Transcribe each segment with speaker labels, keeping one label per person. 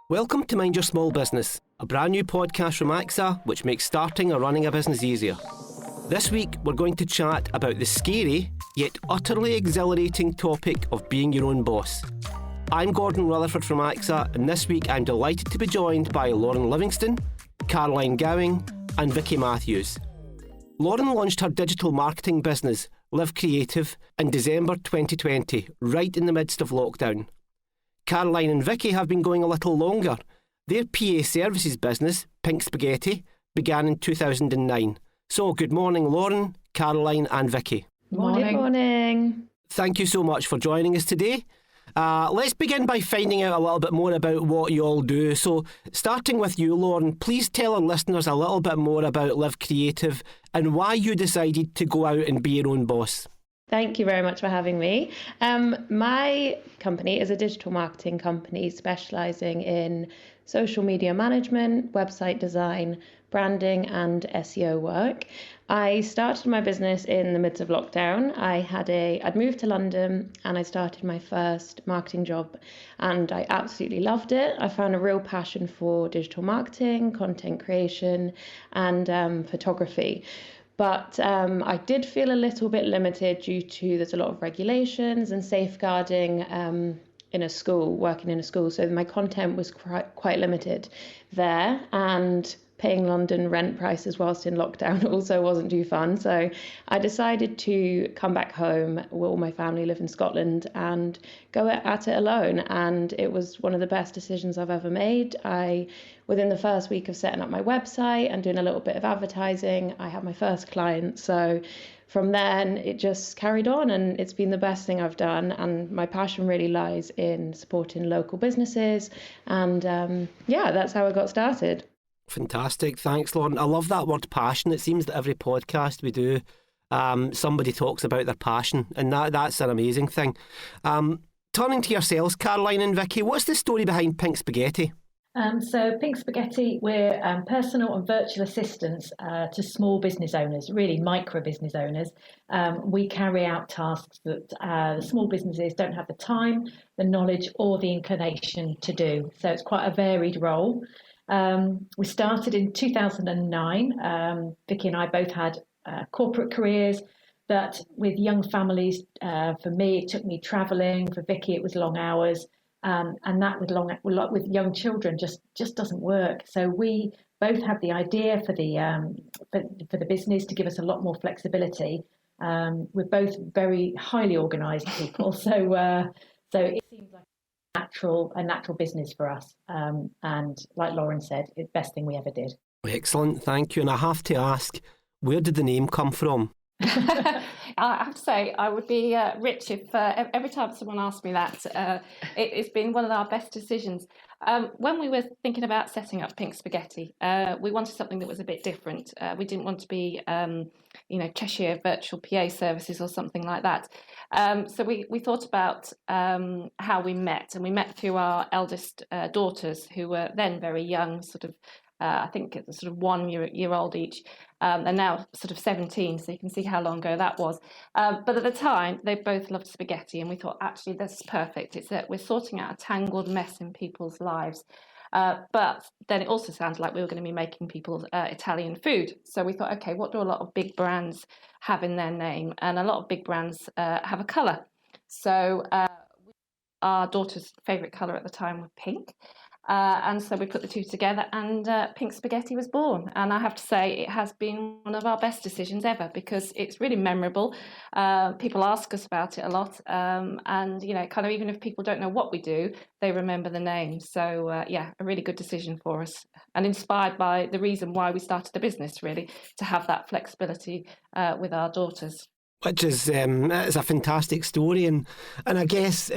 Speaker 1: Welcome to Mind Your Small Business, a brand new podcast from AXA which makes starting or running a business easier. This week we're going to chat about the scary yet utterly exhilarating topic of being your own boss. I'm Gordon Rutherford from AXA, and this week I'm delighted to be joined by Lauren Livingstone, Caroline Gowing and Vicky Matthews. Lauren launched her digital marketing business, LIV Creative, in December 2020, right in the midst of lockdown. Caroline and Vicky have been going a little longer. Their PA services business, Pink Spaghetti, began in 2009. So good morning, Lauren, Caroline and Vicky.
Speaker 2: Morning.
Speaker 1: Thank you so much for joining us today. Let's begin by finding out a little bit more about what you all do. So starting with you, Lauren, please tell our listeners a little bit more about LIV Creative and why you decided to go out and be your own boss.
Speaker 2: Thank you very much for having me. My company is a digital marketing company specialising in social media management, website design, branding and SEO work. I started my business in the midst of lockdown. I'd moved to London and I started my first marketing job and I absolutely loved it. I found a real passion for digital marketing, content creation and photography. But I did feel a little bit limited due to there's a lot of regulations and safeguarding in a school, working in a school. So my content was quite limited there, and paying London rent prices whilst in lockdown also wasn't too fun. So I decided to come back home. All my family live in Scotland and go at it alone. And it was one of the best decisions I've ever made. Within the first week of setting up my website and doing a little bit of advertising, I had my first client. So from then it just carried on and it's been the best thing I've done. And my passion really lies in supporting local businesses. And that's how I got started.
Speaker 1: Fantastic. Thanks, Lauren. I love that word passion. It seems that every podcast we do, somebody talks about their passion, and that's an amazing thing. Turning to yourselves, Caroline and Vicky, what's the story behind Pink Spaghetti?
Speaker 3: So Pink Spaghetti, we're personal and virtual assistants to small business owners, really micro business owners. We carry out tasks that the small businesses don't have the time, the knowledge or the inclination to do. So it's quite a varied role. We started in 2009. Vicky and I both had corporate careers, but with young families, for me, it took me travelling. For Vicky, it was long hours. And that with young children just doesn't work. So we both had the idea for the business to give us a lot more flexibility. We're both very highly organised people, so it seems like a natural business for us. And like Lauren said, it's the best thing we ever did.
Speaker 1: Excellent, thank you. And I have to ask, where did the name come from?
Speaker 4: I have to say, I would be rich if every time someone asked me that. It's been one of our best decisions. When we were thinking about setting up Pink Spaghetti, we wanted something that was a bit different. We didn't want to be, Cheshire virtual PA services or something like that. So we thought about how we met, and we met through our eldest daughters, who were then very young, I think sort of 1 year old each. They're now sort of 17, so you can see how long ago that was. But at the time, they both loved spaghetti, and we thought, actually, this is perfect. It's that we're sorting out a tangled mess in people's lives. But then it also sounded like we were going to be making people Italian food. So we thought, okay, what do a lot of big brands have in their name? And a lot of big brands have a colour. So our daughter's favourite colour at the time was pink. And so we put the two together and Pink Spaghetti was born. And I have to say it has been one of our best decisions ever because it's really memorable. People ask us about it a lot. And, kind of even if people don't know what we do, they remember the name. So, a really good decision for us and inspired by the reason why we started the business, really, to have that flexibility with our daughters.
Speaker 1: Which is it's a fantastic story. And I guess...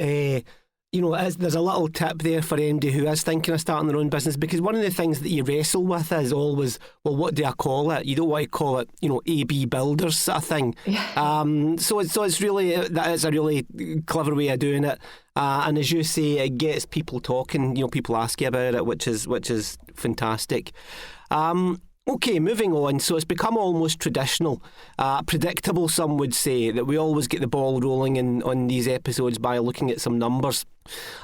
Speaker 1: there's a little tip there for anybody who is thinking of starting their own business, because one of the things that you wrestle with is always, well, what do I call it? You don't want to call it, AB Builders sort of thing. Yeah. So it's really, that is a really clever way of doing it. And as you say, it gets people talking. People ask you about it, which is fantastic. Okay, moving on. So it's become almost traditional, predictable, some would say, that we always get the ball rolling on these episodes by looking at some numbers.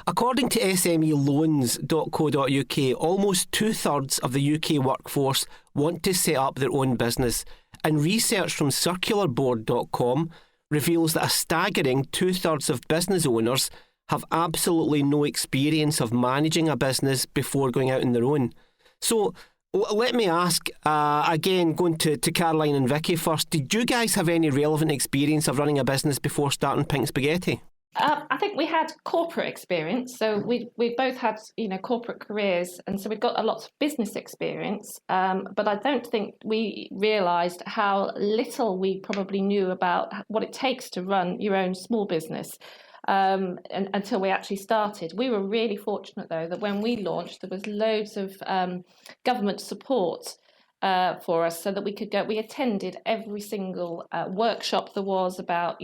Speaker 1: According to SMEloans.co.uk, almost 2/3 of the UK workforce want to set up their own business, and research from circularboard.com reveals that a staggering 2/3 of business owners have absolutely no experience of managing a business before going out on their own. So let me ask, again, going to Caroline and Vicky first, did you guys have any relevant experience of running a business before starting Pink Spaghetti?
Speaker 4: I think we had corporate experience, so we both had corporate careers, and so we've got a lot of business experience. But I don't think we realised how little we probably knew about what it takes to run your own small business. Until we actually started. We were really fortunate, though, that when we launched, there was loads of government support for us so that we could go. We attended every single workshop there was about,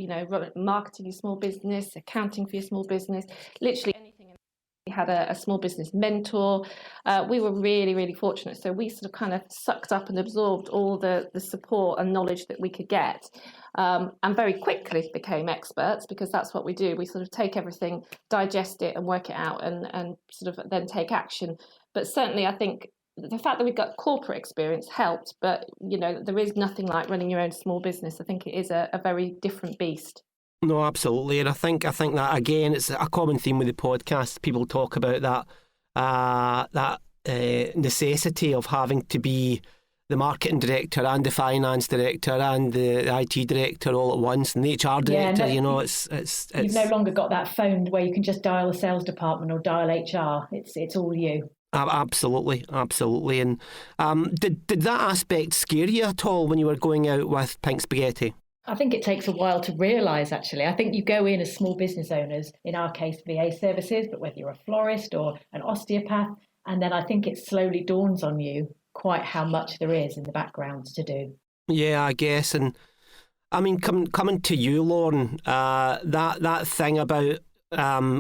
Speaker 4: marketing your small business, accounting for your small business, literally anything. We had a small business mentor. We were really, really fortunate. So we sort of kind of sucked up and absorbed all the support and knowledge that we could get. And very quickly became experts, because that's what we do. We sort of take everything, digest it and work it out and sort of then take action. But certainly I think the fact that we've got corporate experience helped, but there is nothing like running your own small business. I think it is a very different beast.
Speaker 1: No, absolutely. And I think that, again, it's a common theme with the podcast. People talk about that necessity of having to be the marketing director and the finance director and the IT director all at once, and the HR director. It's
Speaker 3: you've no longer got that phone where you can just dial the sales department or dial HR. It's all you.
Speaker 1: Absolutely. And did that aspect scare you at all when you were going out with Pink Spaghetti?
Speaker 3: I think it takes a while to realise, actually. I think you go in as small business owners, in our case, VA services, but whether you're a florist or an osteopath, and then I think it slowly dawns on you quite how much there is in the background to do.
Speaker 1: Yeah, I guess. And I mean, coming to you, Lauren, that thing about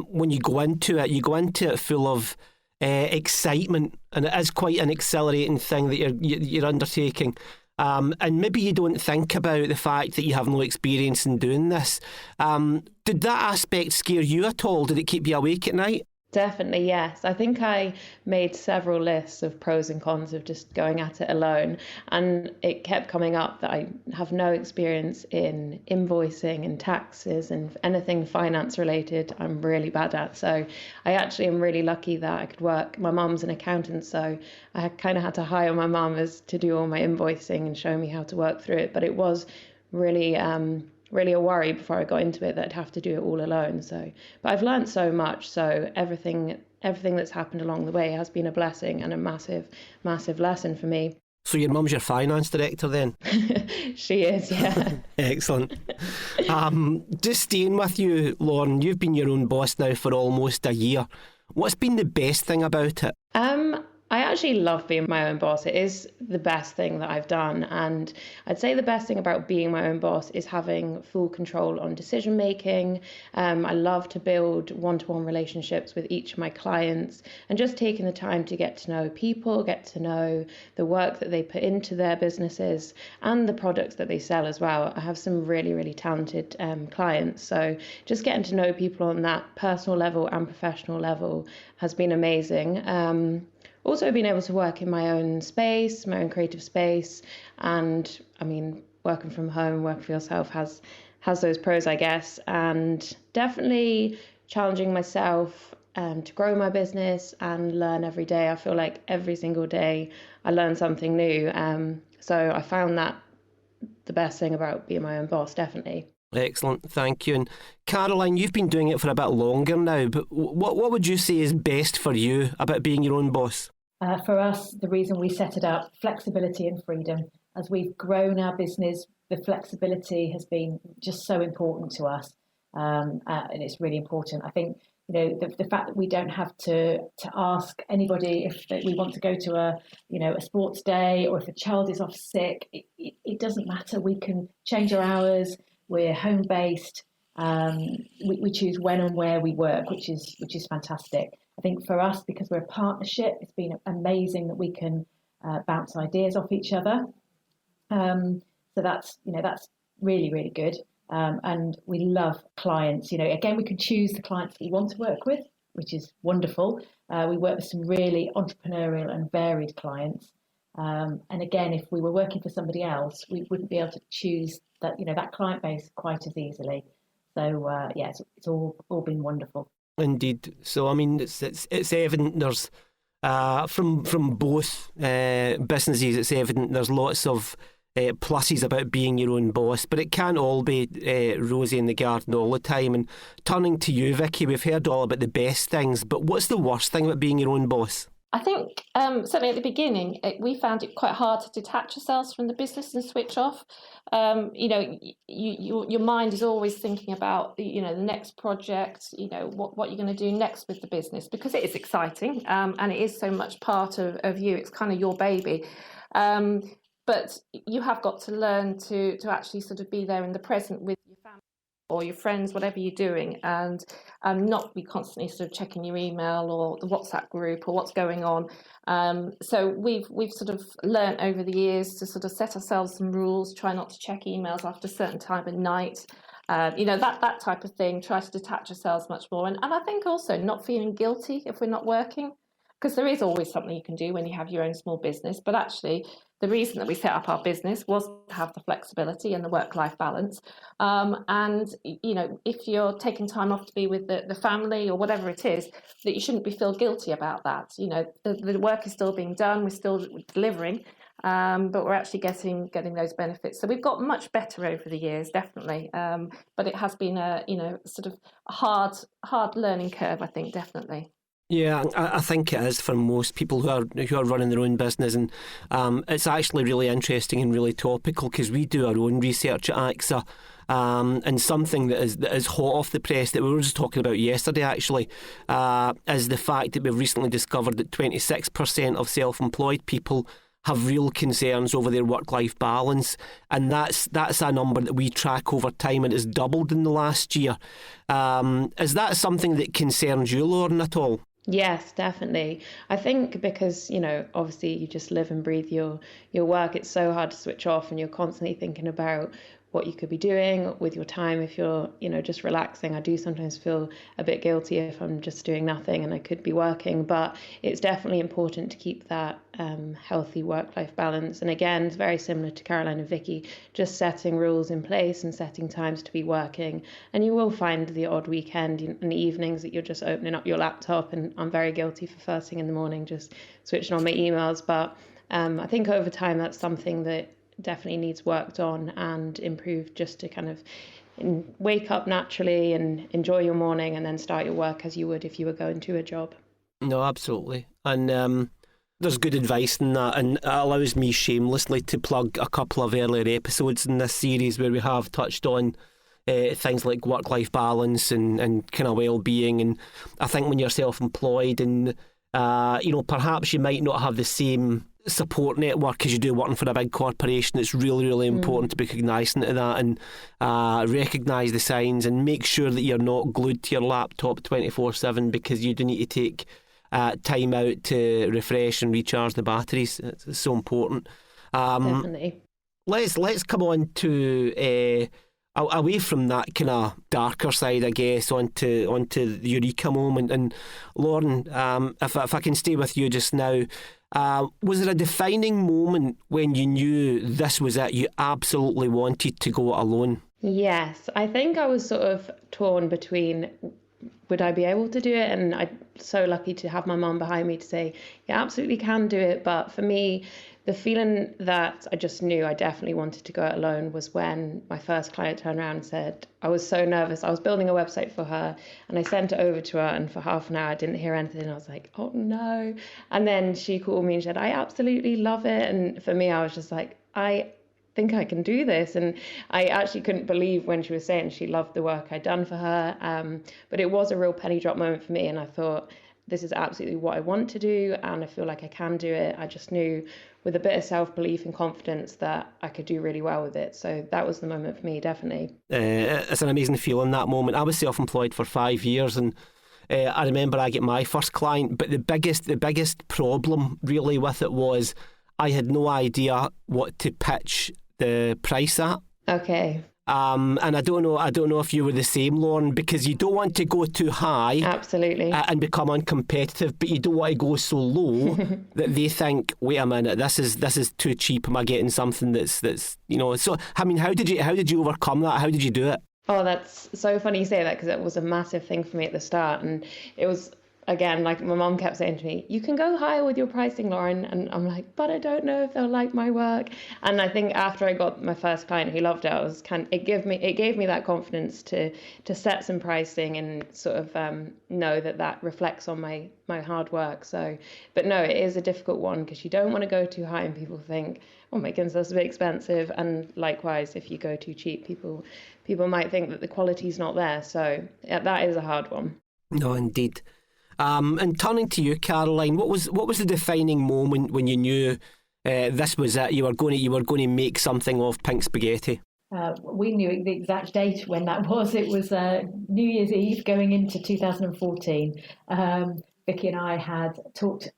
Speaker 1: when you go into it full of excitement, and it is quite an exhilarating thing that you're undertaking. And maybe you don't think about the fact that you have no experience in doing this. Did that aspect scare you at all? Did it keep you awake at night?
Speaker 2: Definitely, yes. I think I made several lists of pros and cons of just going at it alone. And it kept coming up that I have no experience in invoicing and taxes and anything finance related I'm really bad at. So I actually am really lucky that I could work. My mum's an accountant, so I kind of had to hire my mum to do all my invoicing and show me how to work through it. But it was really a worry before I got into it that I'd have to do it all alone. But I've learned so much. So everything that's happened along the way has been a blessing and a massive, massive lesson for me.
Speaker 1: So your mum's your finance director then?
Speaker 2: She is, yeah.
Speaker 1: Excellent. Just staying with you, Lauren, you've been your own boss now for almost a year. What's been the best thing about it?
Speaker 2: I actually love being my own boss. It is the best thing that I've done. And I'd say the best thing about being my own boss is having full control on decision making. I love to build one-to-one relationships with each of my clients and just taking the time to get to know people, get to know the work that they put into their businesses and the products that they sell as well. I have some really, really talented clients. So just getting to know people on that personal level and professional level has been amazing. Also being able to work in my own space, my own creative space, and I mean, working from home, working for yourself has those pros, I guess, and definitely challenging myself to grow my business and learn every day. I feel like every single day I learn something new. So I found that the best thing about being my own boss, definitely.
Speaker 1: Excellent, thank you. And Caroline, you've been doing it for a bit longer now, but what would you say is best for you about being your own boss?
Speaker 3: For us, the reason we set it up, flexibility and freedom. As we've grown our business, the flexibility has been just so important to us, and it's really important. I think the fact that we don't have to ask anybody if we want to go to a sports day or if a child is off sick. It doesn't matter. We can change our hours. We're home based. We choose when and where we work, which is fantastic. I think for us, because we're a partnership, it's been amazing that we can bounce ideas off each other. So that's really, really good. And we love clients. Again, we can choose the clients that we want to work with, which is wonderful. We work with some really entrepreneurial and varied clients. And again, if we were working for somebody else, we wouldn't be able to choose that client base quite as easily. So it's all been wonderful.
Speaker 1: Indeed. So I mean, it's evident there's from both businesses. It's evident there's lots of pluses about being your own boss, but it can't all be rosy in the garden all the time. And turning to you, Vicky, we've heard all about the best things, but what's the worst thing about being your own boss?
Speaker 4: I think certainly at the beginning, we found it quite hard to detach ourselves from the business and switch off. Your mind is always thinking about the next project, what you're going to do next with the business, because it is exciting and it is so much part of you. It's kind of your baby. But you have got to learn to actually sort of be there in the present with your family or your friends, whatever you're doing, and not be constantly sort of checking your email or the WhatsApp group or what's going on. So we've sort of learnt over the years to sort of set ourselves some rules, try not to check emails after a certain time at night, that type of thing, try to detach ourselves much more. And I think also not feeling guilty if we're not working, because there is always something you can do when you have your own small business. But actually, the reason that we set up our business was to have the flexibility and the work-life balance. And, if you're taking time off to be with the family or whatever it is, that you shouldn't feel guilty about that. The work is still being done, we're still delivering, but we're actually getting those benefits. So we've got much better over the years, definitely. But it has been a sort of a hard learning curve, I think, definitely.
Speaker 1: Yeah, I think it is for most people who are running their own business, and it's actually really interesting and really topical because we do our own research at AXA, and something that is hot off the press that we were just talking about yesterday actually is the fact that we've recently discovered that 26% of self-employed people have real concerns over their work-life balance, and that's a number that we track over time and has doubled in the last year. Is that something that concerns you, Lauren, at all?
Speaker 2: Yes, definitely. I think because, obviously you just live and breathe your work, it's so hard to switch off and you're constantly thinking about what you could be doing with your time if you're, just relaxing. I do sometimes feel a bit guilty if I'm just doing nothing and I could be working, but it's definitely important to keep that healthy work-life balance. And again, it's very similar to Caroline and Vicky, just setting rules in place and setting times to be working. And you will find the odd weekend and evenings that you're just opening up your laptop, and I'm very guilty for first thing in the morning, just switching on my emails. But I think over time, that's something that definitely needs worked on and improved, just to kind of wake up naturally and enjoy your morning and then start your work as you would if you were going to a job.
Speaker 1: No, absolutely. And there's good advice in that, and it allows me shamelessly to plug a couple of earlier episodes in this series where we have touched on things like work-life balance and kind of well-being. And I think when you're self-employed and perhaps you might not have the same support network as you do working for a big corporation, it's really, really important to be cognizant of that and recognise the signs and make sure that you're not glued to your laptop 24/7, because you do need to take time out to refresh and recharge the batteries. It's so important.
Speaker 2: Definitely.
Speaker 1: Let's come on to away from that kind of darker side, I guess, onto the Eureka Moment. And Lauren, if I can stay with you just now, was there a defining moment when you knew this was it? You absolutely wanted to go it alone?
Speaker 2: Yes, I think I was sort of torn between, would I be able to do it? And I'm so lucky to have my mum behind me to say, you absolutely can do it. But for me, the feeling that I just knew I definitely wanted to go it alone was when my first client turned around and said, I was so nervous. I was building a website for her and I sent it over to her, and for half an hour I didn't hear anything. I was like, oh no. And then she called me and said, I absolutely love it. And for me, I was just like, I think I can do this. And I actually couldn't believe when she was saying she loved the work I'd done for her. But it was a real penny drop moment for me. And I thought, this is absolutely what I want to do, and I feel like I can do it. I just knew with a bit of self-belief and confidence that I could do really well with it. So that was the moment for me, definitely.
Speaker 1: It's an amazing feeling, that moment. I was self-employed for 5 years, and I remember I get my first client, but the biggest problem really with it was I had no idea what to pitch the price at.
Speaker 2: Okay.
Speaker 1: And I don't know if you were the same, Lauren, because you don't want to go too high.
Speaker 2: Absolutely.
Speaker 1: And become uncompetitive, but you don't want to go so low that they think, wait a minute, this is too cheap. Am I getting something that's So I mean, how did you overcome that? How did you do it?
Speaker 2: Oh, that's so funny you say that, because it was a massive thing for me at the start, and it was, again, like my mom kept saying to me, you can go higher with your pricing, Lauren. And I'm like, but I don't know if they'll like my work. And I think after I got my first client who loved it, it gave me that confidence to set some pricing and sort of know that reflects on my hard work. So, but no, it is a difficult one, because you don't want to go too high and people think, oh my goodness, that's a bit expensive. And likewise, if you go too cheap, people might think that the quality's not there. So yeah, that is a hard one.
Speaker 1: No, indeed. And turning to you, Caroline, what was the defining moment when you knew this was it? You were going to make something of Pink Spaghetti.
Speaker 3: We knew the exact date when that was. It was New Year's Eve going into 2014. Vicky and I had talked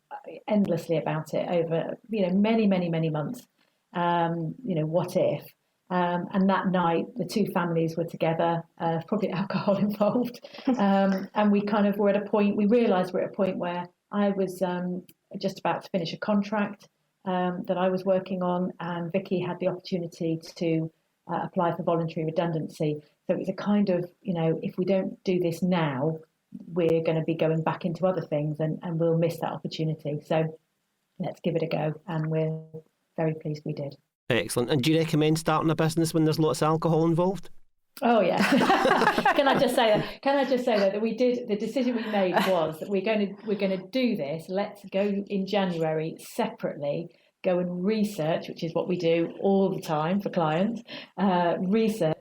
Speaker 3: endlessly about it over many months. What if? And that night, the two families were together, probably alcohol involved. And we kind of were at a point, we realised we're at a point where I was just about to finish a contract that I was working on, and Vicky had the opportunity to apply for voluntary redundancy. So it was a kind of, if we don't do this now, we're going to be going back into other things and we'll miss that opportunity. So let's give it a go. And we're very pleased we did.
Speaker 1: Excellent. And do you recommend starting a business when there's lots of alcohol involved?
Speaker 3: Oh yeah. Can I just say that we did, the decision we made was that we're going to do this. Let's go in January separately, go and research, which is what we do all the time for clients. Research,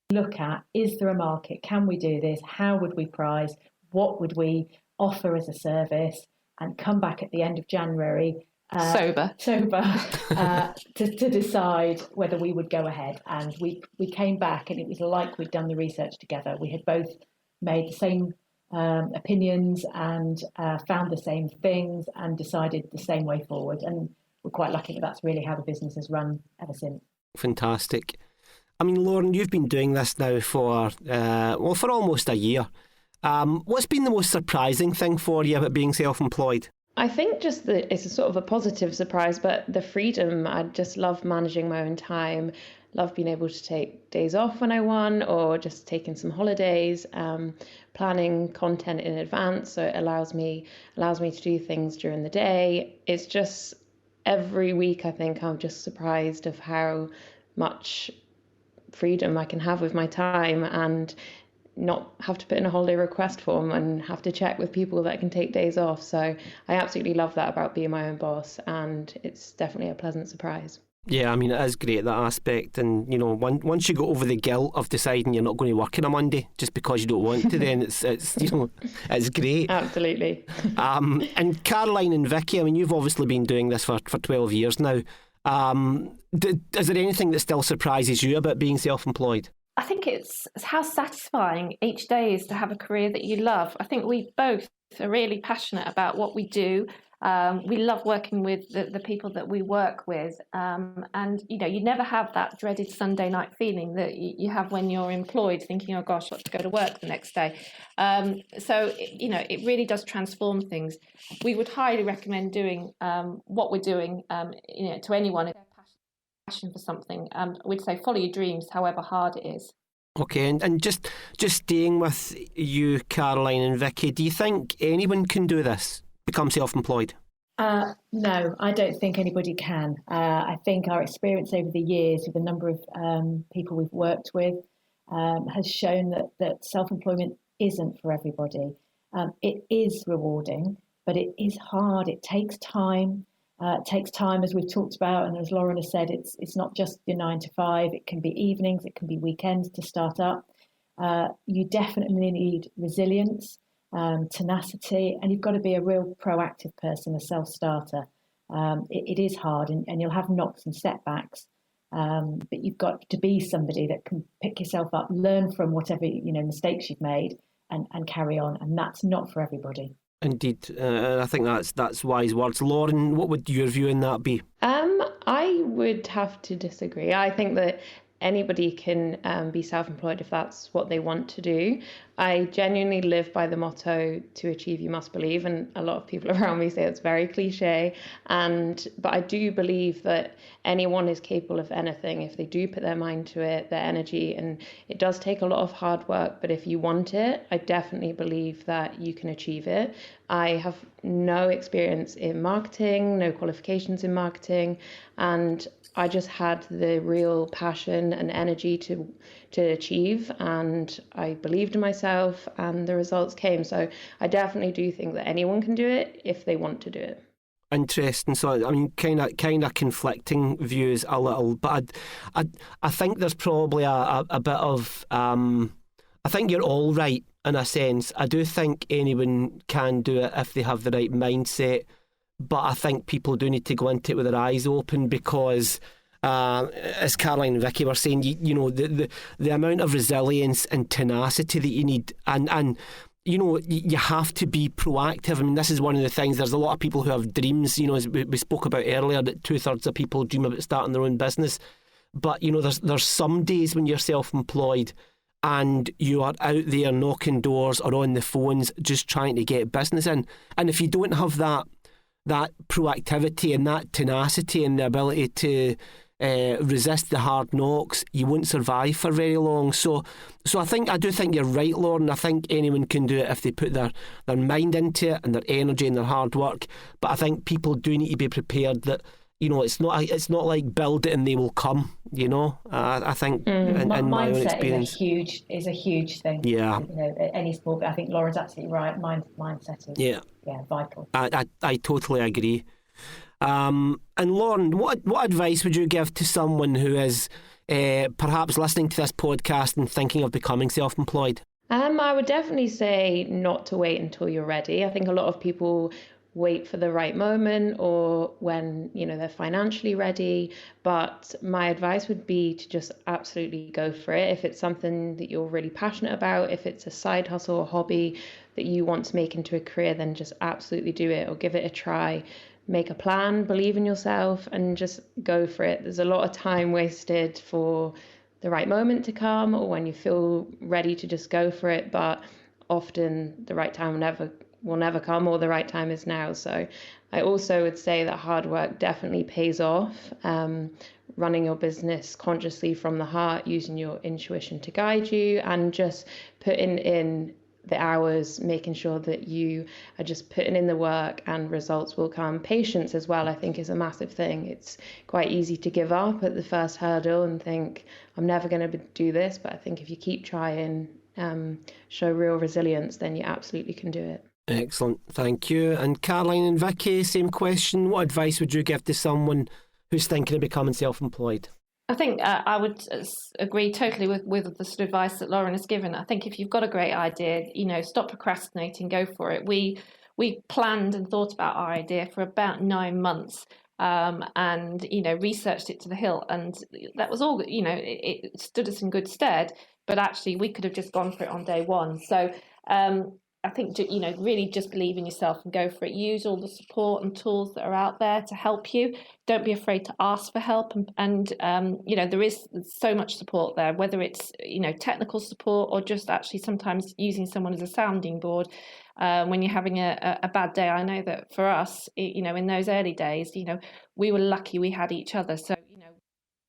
Speaker 3: look at, is there a market? Can we do this? How would we price? What would we offer as a service? And come back at the end of January sober to decide whether we would go ahead. And we came back, and it was like we'd done the research together. We had both made the same opinions and found the same things and decided the same way forward. And we're quite lucky that that's really how the business has run ever since.
Speaker 1: Fantastic. I mean, Lauren, you've been doing this now for almost a year. What's been the most surprising thing for you about being self-employed?
Speaker 2: I think just that it's a sort of a positive surprise, but the freedom. I just love managing my own time, love being able to take days off when I want, or just taking some holidays, planning content in advance. So it allows me to do things during the day. It's just every week, I think I'm just surprised of how much freedom I can have with my time and not have to put in a holiday request form and have to check with people that I can take days off. So I absolutely love that about being my own boss, and it's definitely a pleasant surprise.
Speaker 1: Yeah, I mean, it is great, that aspect. And, once you go over the guilt of deciding you're not going to work on a Monday just because you don't want to, then it's great.
Speaker 2: Absolutely.
Speaker 1: And Caroline and Vicky, I mean, you've obviously been doing this for 12 years now. Is there anything that still surprises you about being self-employed?
Speaker 4: I think it's how satisfying each day is to have a career that you love. I think we both are really passionate about what we do. We love working with the people that we work with. And, you never have that dreaded Sunday night feeling that you have when you're employed, thinking, oh gosh, I've got to go to work the next day. It really does transform things. We would highly recommend doing what we're doing, to anyone. Passion for something. We'd say follow your dreams, however hard it is.
Speaker 1: Okay, and just staying with you, Caroline and Vicky, do you think anyone can do this, become self-employed?
Speaker 3: No, I don't think anybody can. I think our experience over the years with the number of people we've worked with has shown that self-employment isn't for everybody. It is rewarding, but it is hard. It takes time. It takes time, as we've talked about, and as Lauren has said, it's not just your 9 to 5. It can be evenings, it can be weekends to start up. You definitely need resilience, tenacity, and you've got to be a real proactive person, a self-starter. It is hard, and you'll have knocks and setbacks, but you've got to be somebody that can pick yourself up, learn from whatever mistakes you've made, and carry on. And that's not for everybody.
Speaker 1: Indeed, I think that's wise words. Lauren, what would your view on that be?
Speaker 2: I would have to disagree. I think that anybody can be self-employed if that's what they want to do. I genuinely live by the motto, to achieve you must believe, and a lot of people around me say it's very cliche, but I do believe that anyone is capable of anything if they do put their mind to it, their energy, and it does take a lot of hard work, but if you want it, I definitely believe that you can achieve it. I have no experience in marketing, no qualifications in marketing, and I just had the real passion and energy to achieve, and I believed in myself, and the results came. So I definitely do think that anyone can do it if they want to do it.
Speaker 1: Interesting. So I mean, kind of conflicting views a little, but I think there's probably a bit of I think you're all right in a sense. I do think anyone can do it if they have the right mindset. But I think people do need to go into it with their eyes open because, as Caroline and Vicky were saying, you know, the amount of resilience and tenacity that you need, and you know, you have to be proactive. I mean, this is one of the things. There's a lot of people who have dreams. You know, as we spoke about earlier, that 2/3 of people dream about starting their own business. But you know, there's some days when you're self-employed and you are out there knocking doors or on the phones just trying to get business in, and if you don't have that proactivity and that tenacity and the ability to resist the hard knocks, you won't survive for very long. So I do think you're right, Lauren. I think anyone can do it if they put their mind into it and their energy and their hard work. But I think people do need to be prepared that, you know, it's not like build it and they will come. You know, I think in my own experience,
Speaker 3: mindset is a huge thing.
Speaker 1: Yeah,
Speaker 3: you know, any small. I think Lauren's absolutely right. Mindset is vital.
Speaker 1: I totally agree. And Lauren, what advice would you give to someone who is perhaps listening to this podcast and thinking of becoming self-employed?
Speaker 2: I would definitely say not to wait until you're ready. I think a lot of people wait for the right moment or when, you know, they're financially ready, but my advice would be to just absolutely go for it. If it's something that you're really passionate about, if it's a side hustle or hobby that you want to make into a career, then just absolutely do it or give it a try. Make a plan, believe in yourself, and just go for it. There's a lot of time wasted for the right moment to come or when you feel ready to just go for it, but often the right time will never come, or the right time is now. So I also would say that hard work definitely pays off. Running your business consciously from the heart, using your intuition to guide you, and just putting in the hours, making sure that you are just putting in the work and results will come. Patience as well, I think, is a massive thing. It's quite easy to give up at the first hurdle and think, I'm never going to do this. But I think if you keep trying, show real resilience, then you absolutely can do it.
Speaker 1: Excellent, thank you. And Caroline and Vicky, same question. What advice would you give to someone who's thinking of becoming self-employed?
Speaker 4: I think I would agree totally with the sort of advice that Lauren has given. I think if you've got a great idea, you know, stop procrastinating, go for it. We planned and thought about our idea for about 9 months, and, you know, researched it to the hilt, and that was all, you know, it stood us in good stead, but actually we could have just gone for it on day one. So I think, you know, really just believe in yourself and go for it. Use all the support and tools that are out there to help you. Don't be afraid to ask for help. And you know, there is so much support there, whether it's, you know, technical support or just actually sometimes using someone as a sounding board when you're having a bad day. I know that for us, you know, in those early days, you know, we were lucky we had each other. So, you know,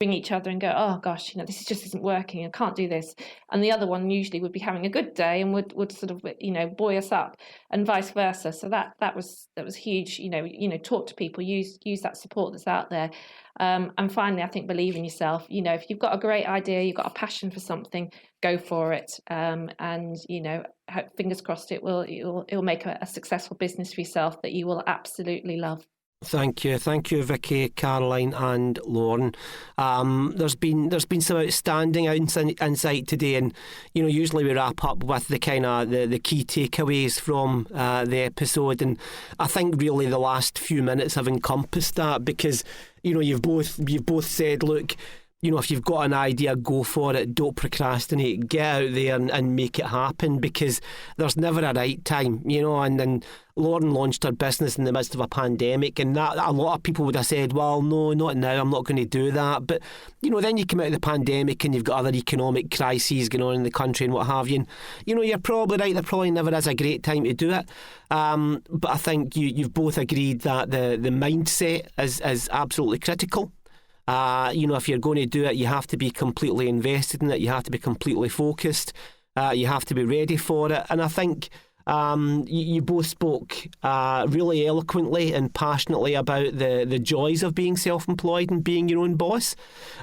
Speaker 4: bring each other and go, oh gosh, you know, this just isn't working, I can't do this. And the other one usually would be having a good day and would sort of, you know, buoy us up, and vice versa. So that was huge. You know, talk to people, use that support that's out there. And finally, I think believe in yourself. You know, if you've got a great idea, you've got a passion for something, go for it. And you know, fingers crossed, it'll make a successful business for yourself that you will absolutely love.
Speaker 1: Thank you, Vicky, Caroline, and Lauren. There's been some outstanding insight today, and you know, usually we wrap up with the kind of the key takeaways from the episode, and I think really the last few minutes have encompassed that, because you know, you've both said, look, you know, if you've got an idea, go for it. Don't procrastinate. Get out there and make it happen, because there's never a right time, you know. And Lauren launched her business in the midst of a pandemic, and that a lot of people would have said, well, no, not now, I'm not going to do that. But, you know, then you come out of the pandemic and you've got other economic crises going on in the country and what have you. And, you know, you're probably right, there probably never is a great time to do it. But I think you've both agreed that the mindset is absolutely critical. You know, if you're going to do it, you have to be completely invested in it. You have to be completely focused. You have to be ready for it. And I think you both spoke really eloquently and passionately about the joys of being self-employed and being your own boss.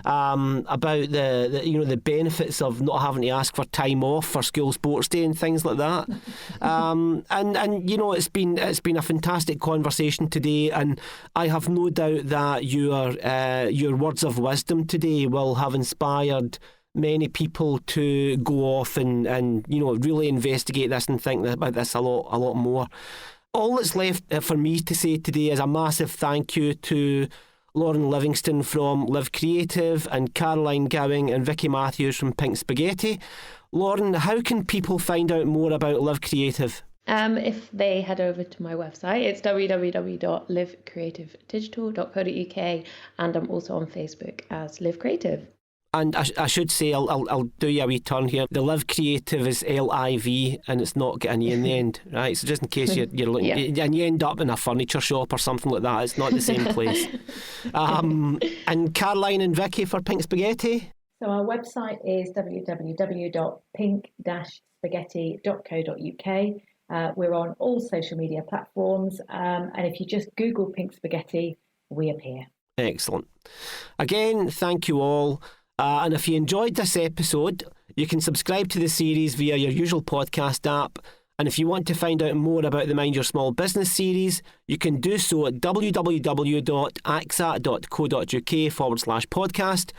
Speaker 1: About the benefits of not having to ask for time off for school sports day and things like that. And you know, it's been a fantastic conversation today, and I have no doubt that your words of wisdom today will have inspired many people to go off and you know, really investigate this and think about this a lot more. All that's left for me to say today is a massive thank you to Lauren Livingstone from LIV Creative and Caroline Gowing and Vicky Matthews from Pink Spaghetti. Lauren, how can people find out more about LIV Creative?
Speaker 2: If they head over to my website, it's www.livecreativedigital.co.uk, and I'm also on Facebook as LIV Creative.
Speaker 1: And I should say, I'll do you a wee turn here. The LIV Creative is LIV, and it's not got an E in the end, right? So just in case you're looking, and you end up in a furniture shop or something like that, it's not the same place. And Caroline and Vicky for Pink Spaghetti?
Speaker 3: So our website is www.pink-spaghetti.co.uk. We're on all social media platforms, and if you just Google Pink Spaghetti, we appear.
Speaker 1: Excellent. Again, thank you all. And if you enjoyed this episode, you can subscribe to the series via your usual podcast app. And if you want to find out more about the Mind Your Small Business series, you can do so at www.axa.co.uk/podcast.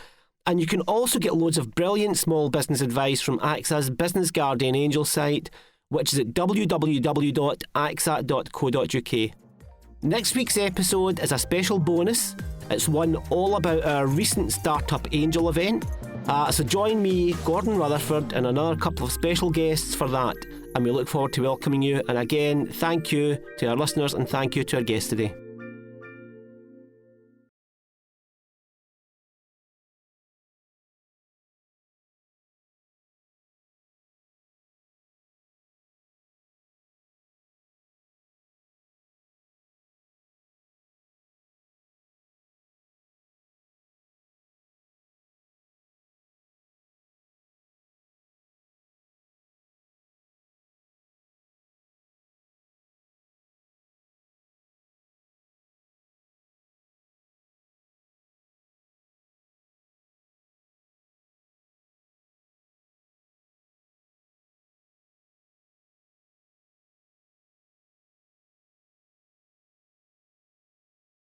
Speaker 1: And you can also get loads of brilliant small business advice from AXA's Business Guardian Angel site, which is at www.axa.co.uk. Next week's episode is a special bonus. It's one all about our recent Startup Angel event. So join me, Gordon Rutherford, and another couple of special guests for that. And we look forward to welcoming you. And again, thank you to our listeners and thank you to our guest today.